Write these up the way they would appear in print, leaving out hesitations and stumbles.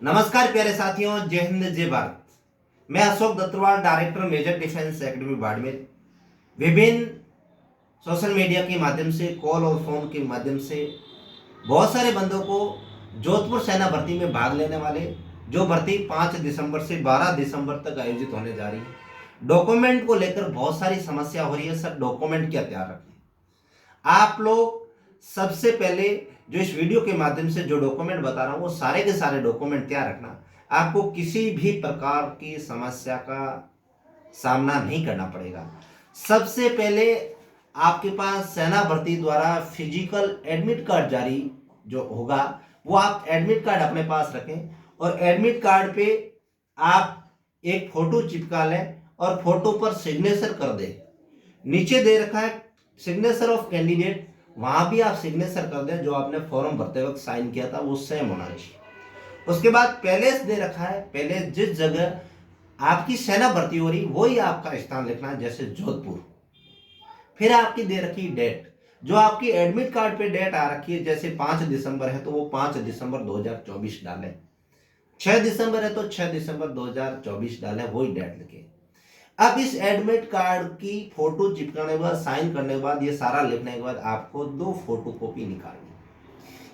नमस्कार प्यारे साथियों, जय हिंद जय भारत। मैं Ashok Dattawal, director major defence academy Barmer. विभिन्न सोशल मीडिया के माध्यम से, कॉल और फोन के माध्यम से बहुत सारे बंदों को जोधपुर सेना भर्ती में भाग लेने वाले, जो भर्ती 5 दिसंबर से 12 दिसंबर तक आयोजित होने जा रही है, डॉक्यूमेंट को लेकर बहुत सारी समस्या हो रही है। सर, डॉक्यूमेंट क्या तैयार रखें? आप लोग सबसे पहले जो इस वीडियो के माध्यम से जो डॉक्यूमेंट बता रहा हूं, वो सारे के सारे डॉक्यूमेंट तैयार रखना। आपको किसी भी प्रकार की समस्या का सामना नहीं करना पड़ेगा। सबसे पहले आपके पास सेना भर्ती द्वारा फिजिकल एडमिट कार्ड जारी जो होगा, वो आप एडमिट कार्ड अपने पास रखें और एडमिट कार्ड पे आप एक फोटो चिपका लें और फोटो पर सिग्नेचर कर दें। नीचे दे रखा है सिग्नेचर ऑफ कैंडिडेट, वहां भी आप सिग्नेचर कर दें। जो आपने फॉर्म भरते वक्त साइन किया था वो सेम होना चाहिए। उसके बाद पैलेस दे रखा है, पैलेस जिस जगह आपकी सेना भर्ती हो रही वही आपका स्थान लिखना है, जैसे जोधपुर। फिर आपकी दे रखी डेट, जो आपकी एडमिट कार्ड पे डेट आ रखी है, जैसे 5 दिसंबर है तो वो 5 दिसंबर 2024 डालें। 6 दिसंबर है तो 6 दिसंबर 2024 डालें, वही डेट लिखें। अब इस एडमिट कार्ड की फोटो चिपकाने के बाद, साइन करने के बाद, ये सारा लिखने के बाद आपको 2 फोटो कॉपी निकालनी,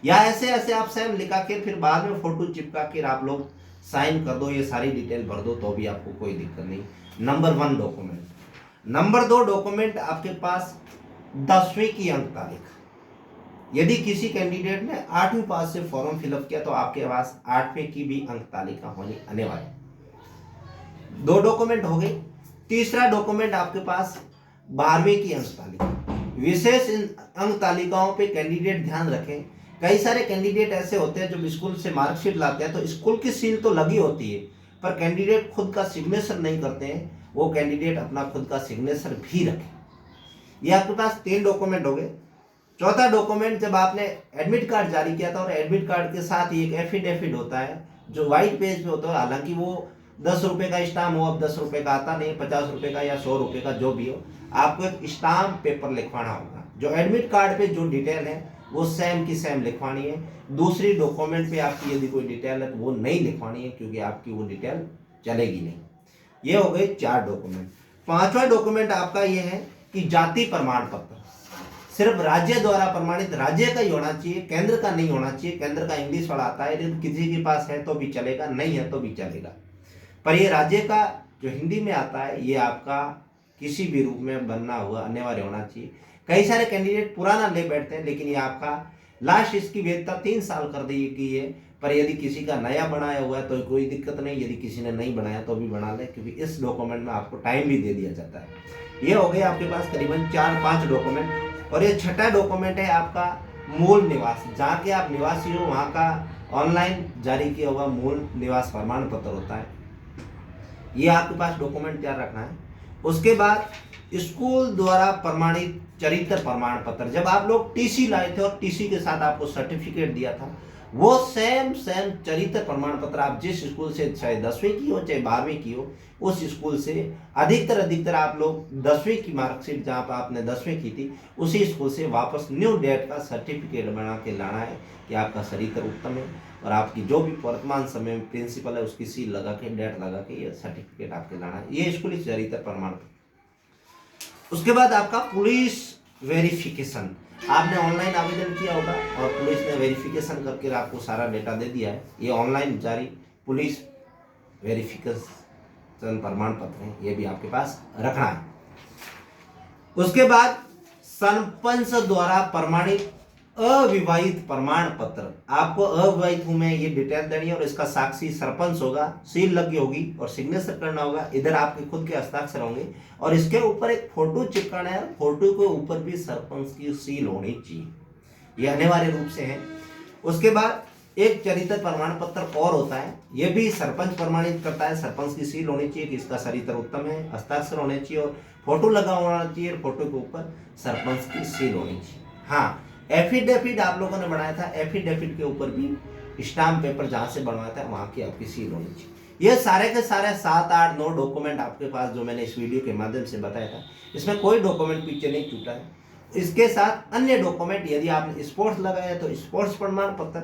या ऐसे ऐसे आप सेम लिखा के फिर बाद में फोटो चिपका के आप लोग साइन कर दो, ये सारी डिटेल भर दो, तो भी आपको कोई दिक्कत नहीं। Number 1 document. नंबर 2 डॉक्यूमेंट, आपके पास 10वीं की अंक तारीख। यदि किसी कैंडिडेट ने 8वीं पास से फॉर्म फिलअप किया तो आपके पास 8वीं की भी अंक तालिका होनी अनिवार्य। 2 डॉक्यूमेंट हो गए। तीसरा डॉक्यूमेंट आपके पास 12वीं की अंक तालिका। विशेष इन अंक तालिकाओं पे कैंडिडेट ध्यान रखें। कई सारे कैंडिडेट ऐसे होते हैं जब स्कूल से मार्कशीट लाते हैं तो स्कूल की सील तो लगी होती है, पर कैंडिडेट खुद का सिग्नेचर नहीं करते हैं। वो कैंडिडेट अपना खुद का सिग्नेचर भी रखें। ये आपके पास 3 डॉक्यूमेंट हो गए। चौथा डॉक्यूमेंट, जब आपने एडमिट कार्ड जारी किया था और एडमिट कार्ड के साथ ही एक एफिडेविट होता है जो व्हाइट पेज पे होता है, हालांकि वो 10 रुपए का स्टाम्प हो, अब 10 रुपए का आता नहीं, 50 रुपए का या 100 रुपए का जो भी हो, आपको एक स्टाम्प पेपर लिखवाना होगा। जो एडमिट कार्ड पे जो डिटेल है वो सेम की सेम लिखवानी है। दूसरी डॉक्यूमेंट पे आपकी यदि कोई डिटेल है तो वो नहीं लिखवानी है, क्योंकि आपकी वो डिटेल चलेगी नहीं। ये हो गए 4 डॉक्यूमेंट। 5वां डॉक्यूमेंट आपका ये है कि जाति प्रमाण पत्र सिर्फ राज्य द्वारा प्रमाणित राज्य का ही होना चाहिए, केंद्र का नहीं होना चाहिए। केंद्र का इंग्लिश वाला आता है, यदि किसी के पास है तो भी चलेगा, नहीं है तो भी चलेगा, पर ये राज्य का जो हिंदी में आता है ये आपका किसी भी रूप में बनना हुआ अनिवार्य होना चाहिए। कई सारे कैंडिडेट पुराना ले बैठते हैं, लेकिन ये आपका लास्ट इसकी वैधता 3 साल कर दी गई है, पर यदि किसी का नया बनाया हुआ है तो कोई दिक्कत नहीं, यदि किसी ने नहीं बनाया तो भी बना ले, क्योंकि इस डॉक्यूमेंट में आपको टाइम भी दे दिया जाता है। ये हो गए आपके पास करीबन 4-5 डॉक्यूमेंट। और ये छठा डॉक्यूमेंट है आपका मूल निवास, जहाँ के आप निवासी हो वहाँ का ऑनलाइन जारी किया हुआ मूल निवास प्रमाण पत्र होता है। ये आपके पास डॉक्यूमेंट तैयार रखना है। उसके बाद स्कूल द्वारा प्रमाणित चरित्र प्रमाण पत्र, जब आप लोग टीसी लाए थे और टीसी के साथ आपको सर्टिफिकेट दिया था, वो सेम चरित्र प्रमाण पत्र आप जिस स्कूल से, चाहे 10वीं की हो चाहे 12वीं की हो, उस स्कूल से अधिकतर आप लोग 10वीं की मार्कशीट जहाँ पर आपने 10वीं की थी उसी स्कूल से वापस न्यू डेट का सर्टिफिकेट बना के लाना है कि आपका चरित्र उत्तम है, और आपकी जो भी वर्तमान समय में प्रिंसिपल है उसकी सील लगा के, डेट लगा के ये सर्टिफिकेट आपके लाना है। ये स्कूली चरित्र प्रमाण पत्र। उसके बाद आपका पुलिस वेरिफिकेशन, आपने ऑनलाइन आवेदन किया होगा और पुलिस ने वेरिफिकेशन करके आपको सारा डेटा दे दिया है। ये ऑनलाइन जारी पुलिस वेरिफिकेशन प्रमाण पत्र है, ये भी आपके पास रखना है। उसके बाद सरपंच द्वारा प्रमाणित अविवाहित प्रमाण पत्र, आपको अविवाहित हूं मैं ये डिटेल देनी है और इसका साक्षी सरपंच होगा, सील लगी होगी और सिग्नेचर करना होगा। इधर आपके खुद के हस्ताक्षर होंगे और इसके ऊपर एक फोटो चिपकाना है, फोटो के ऊपर भी सरपंच की सील होनी चाहिए, ये अनिवार्य रूप से है। उसके बाद एक चरित्र प्रमाण पत्र और होता है, ये भी सरपंच प्रमाणित करता है, सरपंच की सील होनी चाहिए कि इसका चरित्र उत्तम है, हस्ताक्षर होने चाहिए और फोटो लगा होना चाहिए, फोटो के ऊपर सरपंच की सील होनी चाहिए। हाँ, एफिडेविट आप लोगों ने बनाया था, एफिडेविट के ऊपर भी स्टाम्प पेपर जहां से बनवाया था वहां की आपकी सील होनी चाहिए। ये सारे के सारे 7-8-9 डॉक्यूमेंट आपके पास जो मैंने इस वीडियो के माध्यम से बताया था, इसमें कोई डॉक्यूमेंट पीछे नहीं छूटा है। इसके साथ अन्य डॉक्यूमेंट, यदि आपने स्पोर्ट्स लगाया तो स्पोर्ट्स प्रमाण पत्र,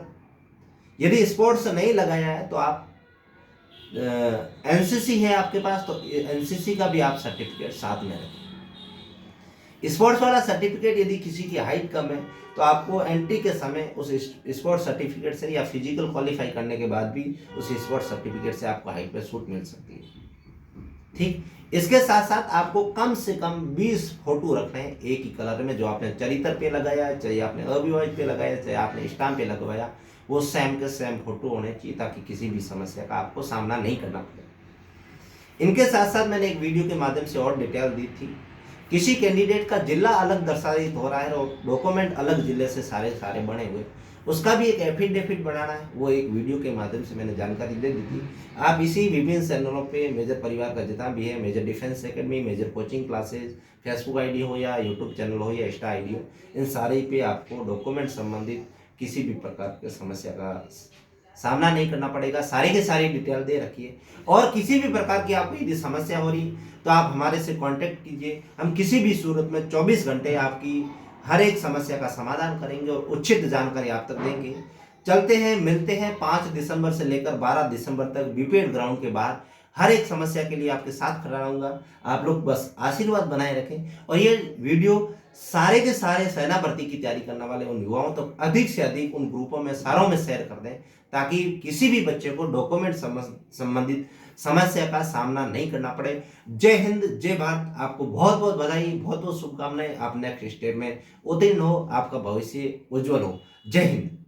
यदि स्पोर्ट्स नहीं लगाया है तो आप एनसीसी है आपके पास तो एनसीसी का भी आप सर्टिफिकेट साथ में रखें। स्पोर्ट्स वाला सर्टिफिकेट यदि किसी की हाइट कम है तो आपको एंट्री के समय उस स्पोर्ट्स सर्टिफिकेट से या फिजिकल क्वालिफाई करने के बाद भी उस स्पोर्ट्स सर्टिफिकेट से आपको हाइट पे छूट मिल सकती है। ठीक, इसके साथ साथ आपको कम से कम 20 फोटो रखने हैं एक ही कलर में, जो आपने चरित्र पे लगाया, चाहे आपने अविवाहित पे लगाया, चाहे आपने स्टाम्प पे लगवाया, वो सेम के सेम फोटो होने चाहिए ताकि किसी भी समस्या का आपको सामना नहीं करना पड़े। इनके साथ साथ मैंने एक वीडियो के माध्यम से और डिटेल दी थी, किसी कैंडिडेट का जिला अलग दर्शायित हो रहा है और डॉक्यूमेंट अलग जिले से सारे बने हुए, उसका भी एक एफिडेविट बनाना है, वो एक वीडियो के माध्यम से मैंने जानकारी दे दी थी। आप इसी विभिन्न चैनलों पे मेजर परिवार का जितना भी है, major defence academy, major coaching classes, Facebook ID हो या यूट्यूब चैनल हो या इंस्टा आईडी हो, इन सारे पे आपको डॉक्यूमेंट संबंधित किसी भी प्रकार की समस्या का सामना नहीं करना पड़ेगा। सारी के सारी डिटेल दे रखिए और किसी भी प्रकार की आपको यदि समस्या हो रही तो आप हमारे से कांटेक्ट कीजिए। हम किसी भी सूरत में 24 घंटे आपकी हर एक समस्या का समाधान करेंगे और उचित जानकारी आप तक देंगे। चलते हैं, मिलते हैं 5 दिसंबर से लेकर 12 दिसंबर तक बीपीएड ग्राउंड के बाहर। हर एक समस्या के लिए आपके साथ खड़ा रहूंगा। आप लोग बस आशीर्वाद बनाए रखें और ये वीडियो सारे के सारे सेना भर्ती की तैयारी करने वाले उन युवाओं तक अधिक से अधिक उन ग्रुपों में सारों में शेयर कर दें ताकि किसी भी बच्चे को डॉक्यूमेंट संबंधित समस्या का सामना नहीं करना पड़े। जय हिंद, जय भारत। आपको बहुत बहुत बधाई, बहुत बहुत शुभकामनाएं। आप नेक्स्ट स्टेप में उत्तीर्ण हो, आपका भविष्य उज्जवल हो। जय हिंद।